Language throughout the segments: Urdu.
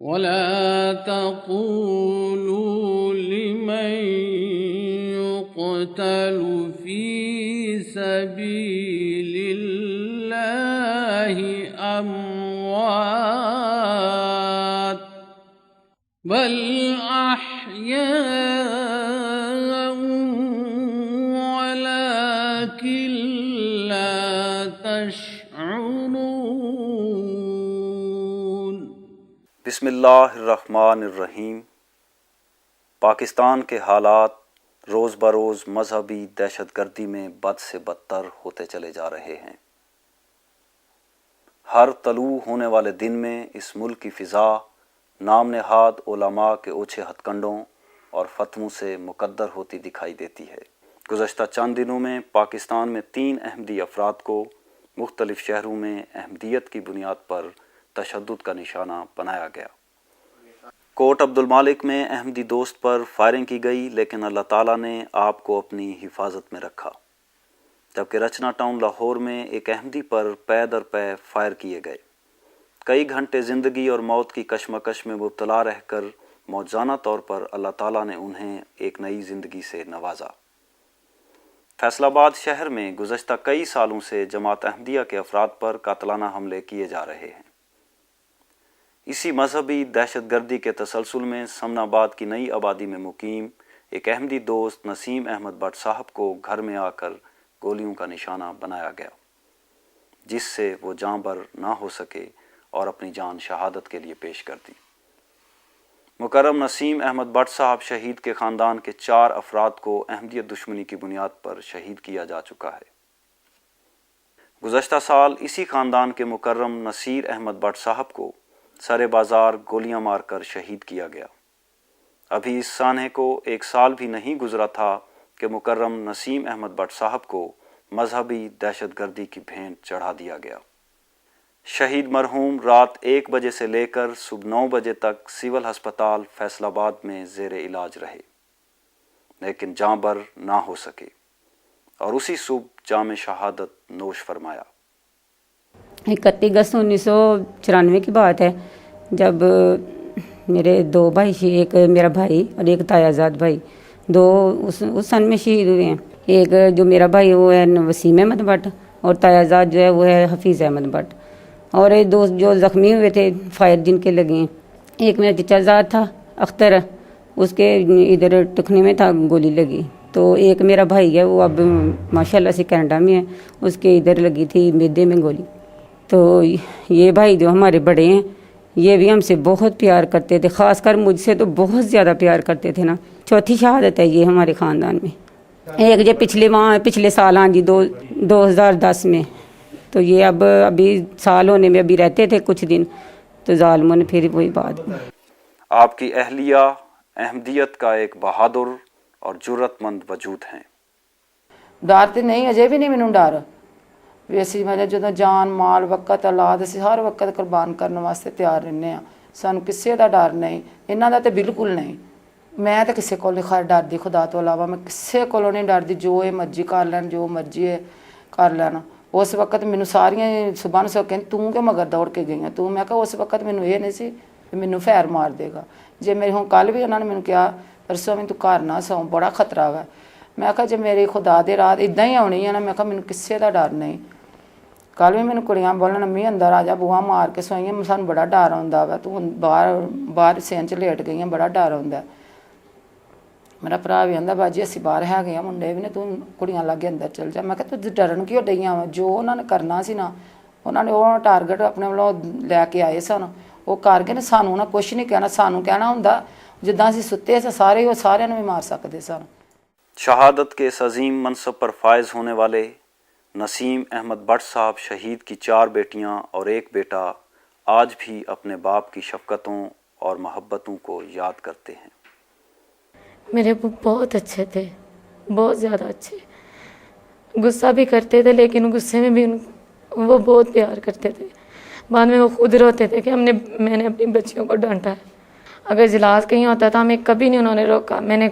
ولا تقولوا لمن يقتل في سبيل الله أموات بل أحياء ولكن لا تشعرون۔ بسم اللہ الرحمن الرحیم۔ پاکستان کے حالات روز بروز مذہبی دہشت گردی میں بد سے بدتر ہوتے چلے جا رہے ہیں۔ ہر طلوع ہونے والے دن میں اس ملک کی فضا نام نہاد علماء کے اوچھے ہتھ کنڈوں اور فتووں سے مقدر ہوتی دکھائی دیتی ہے۔ گزشتہ چند دنوں میں پاکستان میں 3 احمدی افراد کو مختلف شہروں میں احمدیت کی بنیاد پر تشدد کا نشانہ بنایا گیا۔ کوٹ عبد المالک میں احمدی دوست پر فائرنگ کی گئی، لیکن اللہ تعالیٰ نے آپ کو اپنی حفاظت میں رکھا، جبکہ رچنا ٹاؤن لاہور میں ایک احمدی پر پے در پے فائر کیے گئے۔ کئی گھنٹے زندگی اور موت کی کشمکش میں مبتلا رہ کر موجزانہ طور پر اللہ تعالیٰ نے انہیں ایک نئی زندگی سے نوازا۔ فیصل آباد شہر میں گزشتہ کئی سالوں سے جماعت احمدیہ کے افراد پر قاتلانہ حملے کیے جا رہے ہیں۔ اسی مذہبی دہشت گردی کے تسلسل میں سمن آباد کی نئی آبادی میں مقیم ایک احمدی دوست نسیم احمد بٹ صاحب کو گھر میں آ کر گولیوں کا نشانہ بنایا گیا، جس سے وہ جاں بر نہ ہو سکے اور اپنی جان شہادت کے لیے پیش کر دی۔ مکرم نسیم احمد بٹ صاحب شہید کے خاندان کے 4 افراد کو احمدیت دشمنی کی بنیاد پر شہید کیا جا چکا ہے۔ گزشتہ سال اسی خاندان کے مکرم نصیر احمد بٹ صاحب کو سر بازار گولیاں مار کر شہید کیا گیا۔ ابھی اس سانحے کو 1 سال بھی نہیں گزرا تھا کہ مکرم نسیم احمد بٹ صاحب کو مذہبی دہشت گردی کی بھینٹ چڑھا دیا گیا۔ شہید مرحوم رات 1 بجے سے لے کر صبح 9 بجے تک سول ہسپتال فیصل آباد میں زیر علاج رہے، لیکن جاں بر نہ ہو سکے اور اسی صبح جام شہادت نوش فرمایا۔ 31 اگست 1994 کی بات ہے، جب میرے 2 بھائی، ایک میرا بھائی اور ایک تایا زاد بھائی، 2 اس سن میں شہید ہوئے ہیں۔ ایک جو میرا بھائی وہ ہے وسیم احمد بٹ، اور تایا زاد جو ہے وہ ہے حفیظ احمد بٹ، اور 2 جو زخمی ہوئے تھے فائر جن کے لگے ہیں۔ ایک میرا چچا زاد تھا اختر، اس کے ادھر ٹکنے میں تھا گولی لگی۔ تو ایک میرا بھائی ہے وہ اب ماشاءاللہ سے کینیڈا میں ہے، اس کے ادھر لگی تھی میدے میں گولی۔ تو یہ بھائی جو ہمارے بڑے ہیں یہ بھی ہم سے بہت پیار کرتے تھے، خاص کر مجھ سے تو بہت زیادہ پیار کرتے تھے نا۔ 4تھی شہادت ہے یہ ہمارے خاندان میں۔ ایک جو پچھلے سال، ہاں جی 2010 میں، تو یہ ابھی سال ہونے میں ابھی رہتے تھے کچھ دن، تو ظالموں نے پھر وہی بات۔ آپ کی اہلیہ احمدیت کا ایک بہادر اور جرت مند وجود ہیں۔ ڈر تو نہیں، اجے بھی نہیں مینوں ڈر، ویسی میں جدوں جان مال وقت اولاد اسی ہر وقت قربان کرنے واسطے تیار رہنے ہاں، سانوں کسے دا ڈر نہیں، انہاں دا تے بالکل نہیں۔ میں تے کسے کول نہیں خیر ڈردی، خدا تو علاوہ میں کسے کولوں نہیں ڈردی، جو یہ مرضی کر لین، جو مرضی کر لینا۔ اس وقت مینوں ساریاں صبح سے کہیں توں کہ مگر دوڑ کے گئی ہیں تو، میں کہا اس وقت مینوں یہ نہیں سی کہ مینوں فیر مار دے گا۔ جے میری ہوں کل بھی انہوں نے مینوں کہا پرسوں میں تو گھر نہ سو، بڑا خطرہ ہے۔ میں کہا جے میری خدا دی رات اداں ہی آنی ہے نا، میں کہا مینوں کسے دا ڈر نہیں۔ کل بھی مینوں کڑیاں بولن امی اندر آ جا، بوہا مار کے سوئیاں، سانوں بڑا ڈر آਉਂدا وا، تو باہر سین چ لیٹ گئی ہیں، بڑا ڈر آਉਂدا۔ میرا بھرا بھی آندا باجی اسی باہر ہے گئے منڈے بھی نے، تو کڑیاں لاگے اندر چل جا۔ میں کہا تو ڈرن کیوں ڈئیاں وا، جو انہوں نے کرنا سی نا، انہوں نے وہ ٹارگٹ اپنے والوں لے کے آئے سن، وہ کر کے نا سانوں نہ کچھ نہیں کہنا، سانوں کہنا ہوندا جداں اسی ستے سے سارے وہ سارے بھی مار سکتے سن۔ شہادت کے اس عظیم منصب پر فائز ہونے والے نسیم احمد بٹ صاحب شہید کی 4 بیٹیاں اور 1 بیٹا آج بھی اپنے باپ کی شفقتوں اور محبتوں کو یاد کرتے ہیں۔ میرے ابو بہت اچھے تھے، بہت زیادہ اچھے، غصہ بھی کرتے تھے لیکن غصے میں بھی وہ بہت پیار کرتے تھے۔ بعد میں وہ خود روتے تھے کہ میں نے اپنی بچیوں کو ڈانٹا ہے۔ اگر اجلاس کہیں ہوتا تھا ہمیں کبھی نہیں انہوں نے روکا۔ میں نے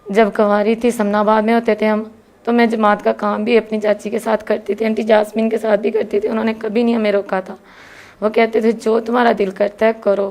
جب کنواری تھی سمن آباد میں ہوتے تھے ہم، تو میں جماعت کا کام بھی اپنی چاچی کے ساتھ کرتی تھی، آنٹی جاسمین کے ساتھ بھی کرتی تھی، انہوں نے کبھی نہیں ہمیں روکا تھا۔ وہ کہتے تھے جو تمہارا دل کرتا ہے کرو،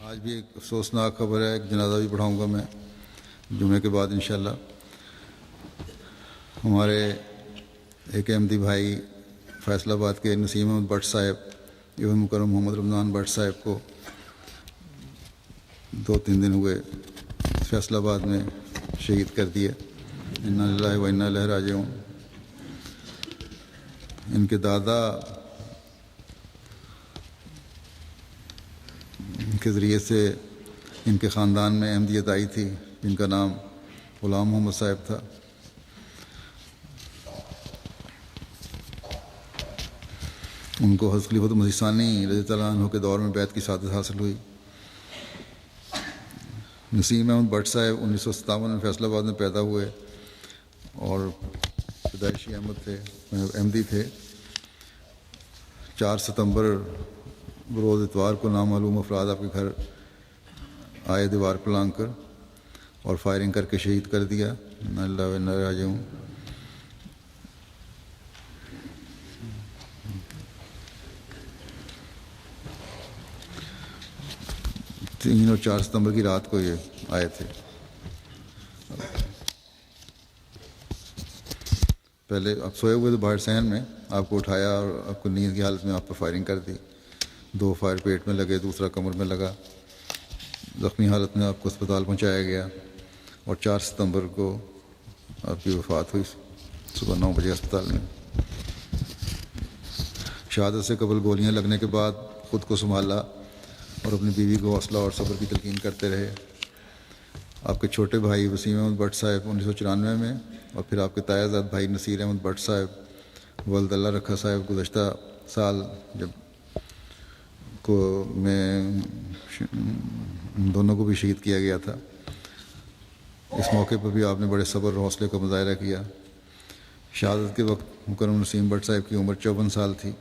آج بھی ایک افسوسناک خبر ہے، ایک جنازہ بھی پڑھاؤں گا میں جمعے کے بعد انشاءاللہ۔ ہمارے ایک احمدی بھائی فیصل آباد کے نسیم احمد بٹ صاحب ابن مکرم محمد رمضان بٹ صاحب کو 2-3 دن ہوئے فیصل آباد میں شہید کر دیا۔ انا للہ و انا الیہ راجعون۔ ان کے دادا کے ذریعے سے ان کے خاندان میں احمدیت آئی تھی، جن کا نام غلام محمد صاحب تھا۔ ان کو حضرت خلیفۃ مسیح ثانی رضی اللہ عنہ کے دور میں بیعت کی سعادت حاصل ہوئی۔ نسیم احمد بٹ صاحب 1957 میں فیصل آباد میں پیدا ہوئے اور پیدائشی احمدی تھے۔ 4 ستمبر بروز اتوار کو نامعلوم افراد آپ کے گھر آئے دیوار پر لانگ کر اور فائرنگ کر کے شہید کر دیا۔ انا للہ و انا الیہ راجعون۔ تین اور 4 ستمبر کی رات کو یہ آئے تھے۔ پہلے آپ سوئے ہوئے تو باہر صحن میں آپ کو اٹھایا اور آپ کو نیند کی حالت میں آپ پر فائرنگ کر دی۔ 2 فائر پیٹ میں لگے، دوسرا کمر میں لگا۔ زخمی حالت میں آپ کو اسپتال پہنچایا گیا اور 4 ستمبر کو آپ کی وفات ہوئی صبح 9 بجے اسپتال میں۔ شہادت سے قبل گولیاں لگنے کے بعد خود کو سنبھالا اور اپنی بیوی کو حوصلہ اور صبر کی تلقین کرتے رہے۔ آپ کے چھوٹے بھائی وسیم احمد بٹ صاحب 1994 میں اور پھر آپ کے تایا زاد بھائی نصیر احمد بٹ صاحب ولد اللہ رکھا صاحب گزشتہ سال جب کو میں دونوں کو بھی شہید کیا گیا تھا۔ اس موقع پر بھی آپ نے بڑے صبر اور حوصلے کا مظاہرہ کیا۔ شہادت کے وقت مکرم نسیم بٹ صاحب کی عمر 54 سال تھی۔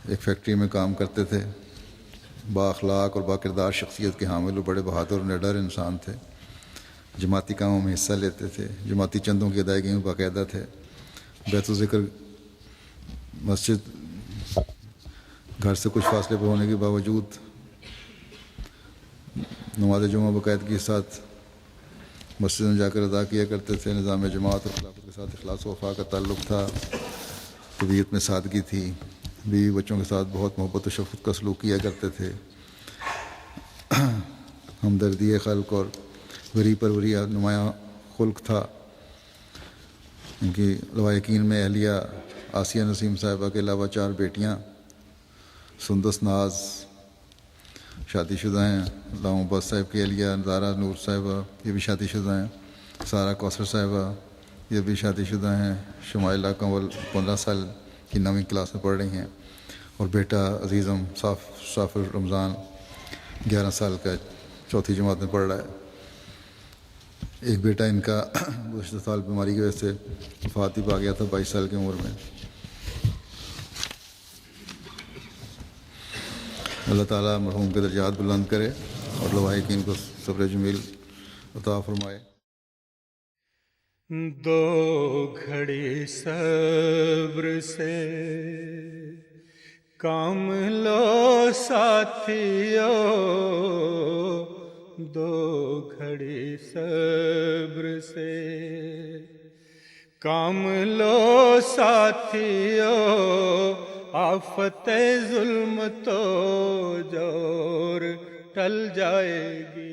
ایک فیکٹری میں کام کرتے تھے۔ با اخلاق اور با کردار شخصیت کے حامل اور بڑے بہادر اور نڈر انسان تھے۔ جماعتی کاموں میں حصہ لیتے تھے، جماعتی چندوں کی ادائیگی میں باقاعدہ تھے۔ بیت الذکر مسجد گھر سے کچھ فاصلے پر ہونے کے باوجود نماز جمعہ باقاعدگی کے ساتھ مسجد میں جا کر ادا کیا کرتے تھے۔ نظام جماعت اور خلافت کے ساتھ اخلاص و وفا کا تعلق تھا۔ طبیعت میں سادگی تھی۔ بیوی بچوں کے ساتھ بہت محبت و شفقت کا سلوک کیا کرتے تھے۔ ہمدردی خلق اور غریب پروری نمایاں خلق تھا۔ ان کی لواحقین میں اہلیہ آسیہ نسیم صاحبہ کے علاوہ 4 بیٹیاں سندس ناز شادی شدہ ہیں۔ علامہ عباس صاحب کی اہلیہ زارا نور صاحبہ یہ بھی شادی شدہ ہیں۔ سارہ کوثر صاحبہ یہ بھی شادی شدہ ہیں۔ شمائلہ کنول 15 سال کی 9ویں کلاس میں پڑھ رہی ہیں اور بیٹا عزیزم سافر رمضان 11 سال کا 4تھی جماعت میں پڑھ رہا ہے۔ ایک بیٹا ان کا گزشتہ سال بیماری کی وجہ سے وفات بھی پا گیا تھا 22 سال کی عمر میں۔ اللہ تعالیٰ مرحوم کے درجات بلند کرے اور لواحقین کو صبر جمیل عطا فرمائے۔ 2 گھڑی صبر سے کام لو ساتھیو، 2 گھڑی صبر سے کام لو ساتھیو، آفت ظلم تو جور ٹل جائے گی۔